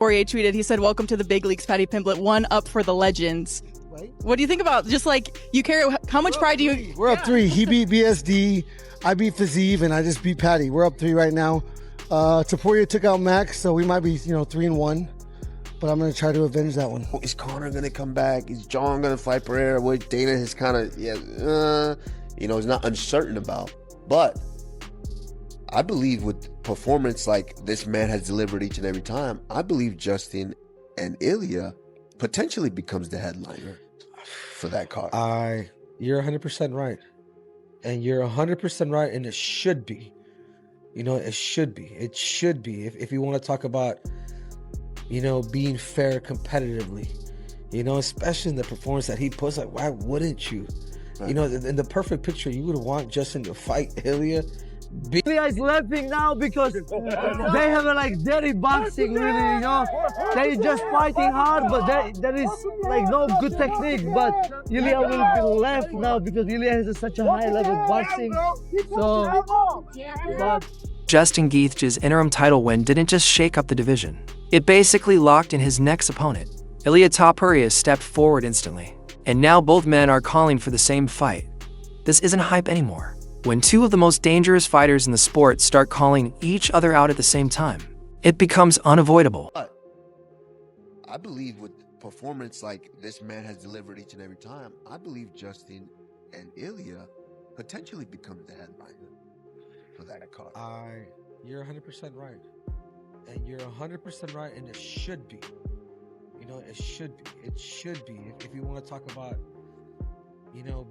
Poirier tweeted, he said, "Welcome to the big leagues, Paddy Pimblett. One up for the legends." Right? What do you think about just like you carry? How much pride do you? We're up 3. He beat BSD, I beat Fazeev, and I just beat Paddy. We're up 3 right now. Poirier took out Max, so we might be 3-1. But I'm gonna try to avenge that one. Is Conor gonna come back? Is John gonna fight Pereira? Which Dana has kind of is not uncertain about. But I believe with performance like this man has delivered each and every time, I believe Justin and Ilya potentially becomes the headliner for that card. You're 100% right. And you're 100% right, and it should be. It should be. It should be. If you want to talk about, being fair competitively, especially in the performance that he puts, like, why wouldn't you? Right. In the perfect picture, you would want Justin to fight Ilya. Ilya is laughing now because they have dirty boxing, really, They just fighting hard, but there is no good technique. But Ilya will be left now because Ilya has such a high level boxing. Justin Gaethje's interim title win didn't just shake up the division. It basically locked in his next opponent. Ilya Topuria stepped forward instantly, and now both men are calling for the same fight. This isn't hype anymore. When two of the most dangerous fighters in the sport start calling each other out at the same time, it becomes unavoidable. But I believe with performance like this man has delivered each and every time, I believe Justin and Ilya potentially becomes the headliner for that card. You're 100% right. And you're 100% right, and it should be. It should be. It should be. If you want to talk about,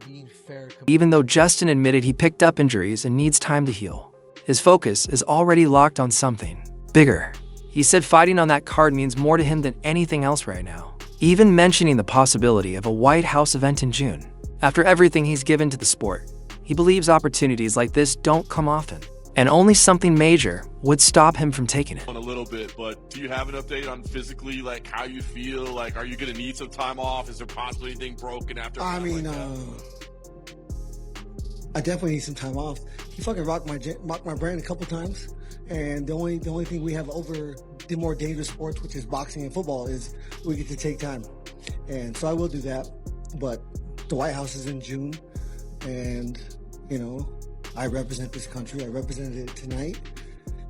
being fair. Even though Justin admitted he picked up injuries and needs time to heal, his focus is already locked on something bigger. He said fighting on that card means more to him than anything else right now, even mentioning the possibility of a White House event in June. After everything he's given to the sport, he believes opportunities like this don't come often, and only something major would stop him from taking it. A little bit, but do you have an update on physically, how you feel? Are you going to need some time off? Is there possibly anything broken after? I definitely need some time off. He fucking rocked my brain a couple times, and the only thing we have over the more dangerous sports, which is boxing and football, is we get to take time, and so I will do that. But the White House is in June, and I represent this country. I represented it tonight,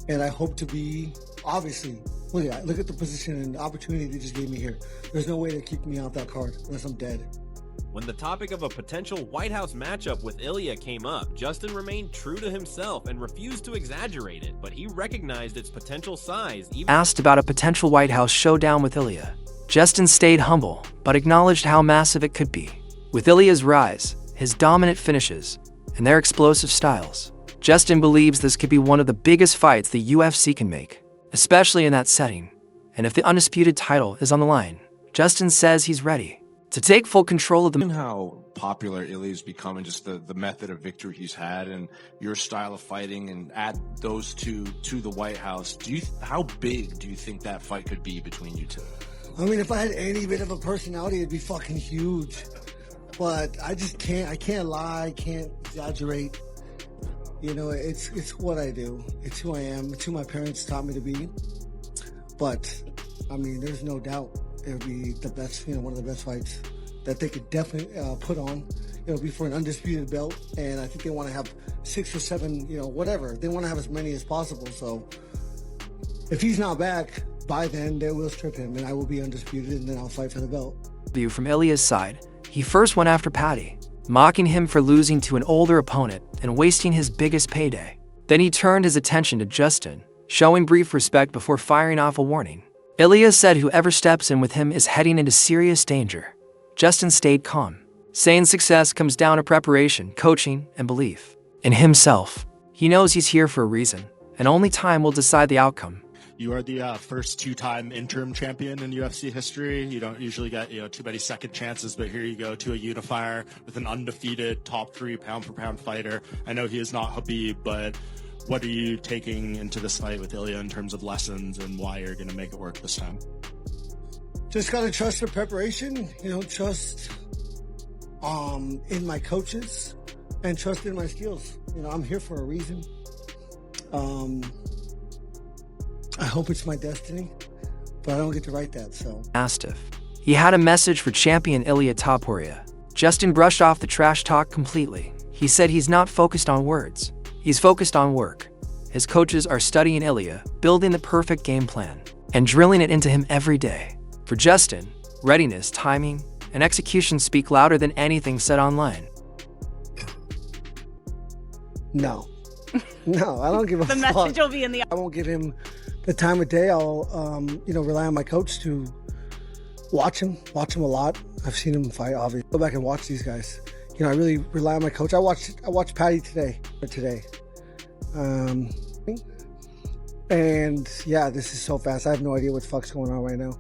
and I hope to be, obviously, look at the position and the opportunity they just gave me here. There's no way to keep me off that card unless I'm dead. When the topic of a potential White House matchup with Ilya came up, Justin remained true to himself and refused to exaggerate it, but he recognized its potential size. Asked about a potential White House showdown with Ilya, Justin stayed humble, but acknowledged how massive it could be. With Ilya's rise, his dominant finishes, and their explosive styles, Justin believes this could be one of the biggest fights the UFC can make, especially in that setting. And if the undisputed title is on the line, Justin says he's ready to take full control of the... How popular Ilya's become and just the method of victory he's had and your style of fighting, and add those two to the White House, how big do you think that fight could be between you two? If I had any bit of a personality, it'd be fucking huge. But I just can't. I can't lie. I can't exaggerate. It's what I do. It's who I am. It's who my parents taught me to be. But there's no doubt it'll be the best. One of the best fights that they could definitely put on. It'll be for an undisputed belt, and I think they want to have 6 or 7. Whatever. They want to have as many as possible. So if he's not back by then, they will strip him, and I will be undisputed, and then I'll fight for the belt. View from Ilya's side. He first went after Paddy, mocking him for losing to an older opponent and wasting his biggest payday. Then he turned his attention to Justin, showing brief respect before firing off a warning. Ilya said whoever steps in with him is heading into serious danger. Justin stayed calm, saying success comes down to preparation, coaching, and belief in himself. He knows he's here for a reason, and only time will decide the outcome. You are the first 2-time interim champion in UFC history. You don't usually get too many second chances, but here you go to a unifier with an undefeated top 3 pound-for-pound fighter. I know he is not Khabib, but what are you taking into this fight with Ilya in terms of lessons and why you're going to make it work this time? Just got to trust the preparation, trust in my coaches and trust in my skills. I'm here for a reason. I hope it's my destiny. but I don't get to write that, so. Mastiff. He had a message for champion Ilia Topuria. Justin brushed off the trash talk completely. He said he's not focused on words. He's focused on work. His coaches are studying Ilia, building the perfect game plan, and drilling it into him every day. For Justin, readiness, timing, and execution speak louder than anything said online. No. No, I don't give a The fuck. message will be in the... I won't give him the time of day. I'll, rely on my coach to watch him a lot. I've seen him fight, obviously. Go back and watch these guys. I really rely on my coach. I watched Paddy today. And yeah, this is so fast. I have no idea what the fuck's going on right now.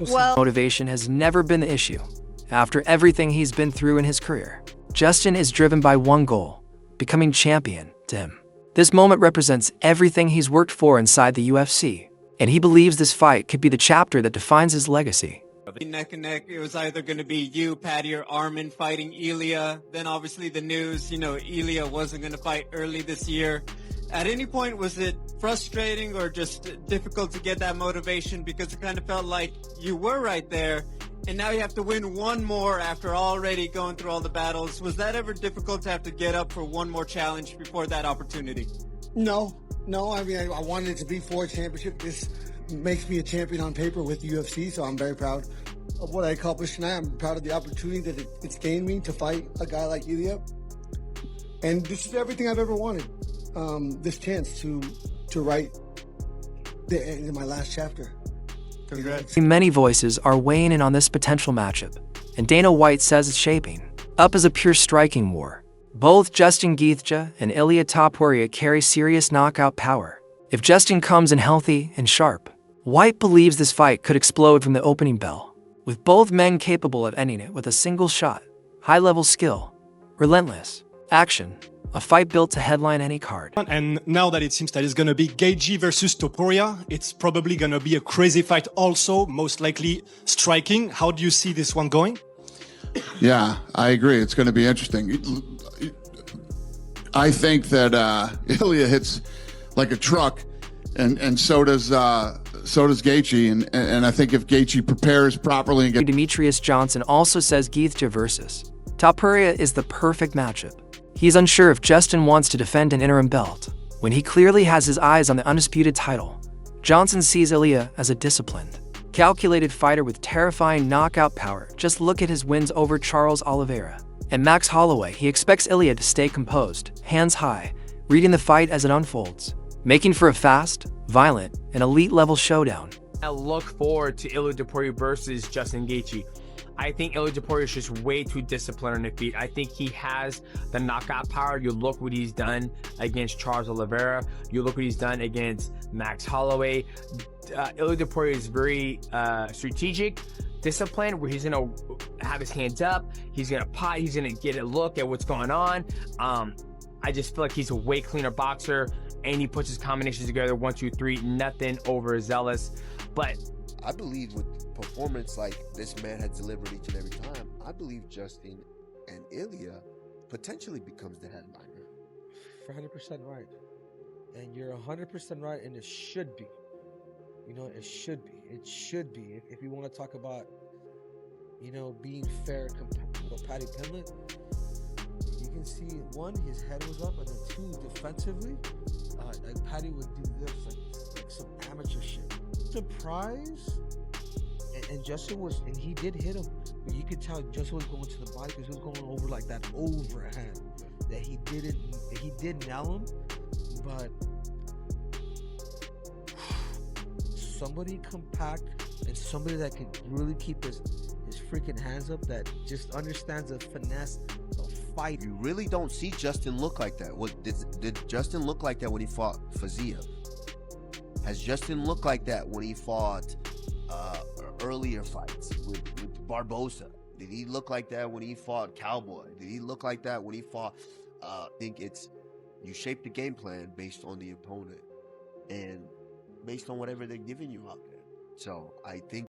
Well, Motivation has never been the issue. After everything he's been through in his career, Justin is driven by one goal: becoming champion to him. This moment represents everything he's worked for inside the UFC, and he believes this fight could be the chapter that defines his legacy. Neck and neck, it was either going to be you, Paddy, or Armin fighting Ilia. Then obviously the news, Ilia wasn't going to fight early this year. At any point, was it frustrating or just difficult to get that motivation? Because it kind of felt like you were right there, and now you have to win one more after already going through all the battles. Was that ever difficult to have to get up for one more challenge before that opportunity? No. I mean, I wanted it to be for a championship. This makes me a champion on paper with the UFC, so I'm very proud of what I accomplished tonight. I'm proud of the opportunity that it's gained me to fight a guy like Ilia. And this is everything I've ever wanted. This chance to write the end of my last chapter. Congrats. Many voices are weighing in on this potential matchup, and Dana White says it's shaping up as a pure striking war. Both Justin Gaethje and Ilia Topuria carry serious knockout power. If Justin comes in healthy and sharp, White believes this fight could explode from the opening bell, with both men capable of ending it with a single shot. High-level skill, relentless action, a fight built to headline any card. And now that it seems that it's going to be Gaethje versus Topuria, it's probably going to be a crazy fight also, most likely striking. How do you see this one going? Yeah, I agree. It's going to be interesting. I think that Ilia hits like a truck, and so does Gaethje, and I think if Gaethje prepares properly and Demetrius Johnson also says Gaethje versus Topuria is the perfect matchup. He's unsure if Justin wants to defend an interim belt when he clearly has his eyes on the undisputed title. Johnson sees Ilia as a disciplined, calculated fighter with terrifying knockout power. Just look at his wins over Charles Oliveira and Max Holloway. He expects Ilia to stay composed, hands high, reading the fight as it unfolds, making for a fast, violent, and elite-level showdown. I look forward to Ilia Topuria versus Justin Gaethje. I think Ilia Topuria is just way too disciplined on the feet. I think he has the knockout power. You look what he's done against Charles Oliveira. You look what he's done against Max Holloway. Ilia Topuria is very strategic, disciplined, where he's gonna have his hands up. He's gonna pot. He's gonna get a look at what's going on. I just feel like he's a way cleaner boxer, and he puts his combinations together 1, 2, 3. Nothing overzealous, but I believe with performance like this man has delivered each and every time, I believe Justin and Ilia potentially becomes the headliner. 100% right. And you're 100% right, and it should be. It should be. It should be. If you want to talk about, being fair with Paddy Pimblett, you can see, one, his head was up, and then two, defensively, like Paddy would do this, like some amateur shit. Surprise. And Justin was, and he did hit him, but you could tell Justin was going to the body because he was going over like that overhand that he did nail him, but somebody compact and somebody that can really keep his freaking hands up, that just understands the finesse of fight. You really don't see Justin look like that. Did Justin look like that when he fought Faziev? Has Justin looked like that when he fought earlier fights with Barbosa? Did he look like that when he fought Cowboy? Did he look like that when he fought? I think it's, you shape the game plan based on the opponent and based on whatever they're giving you out there. So I think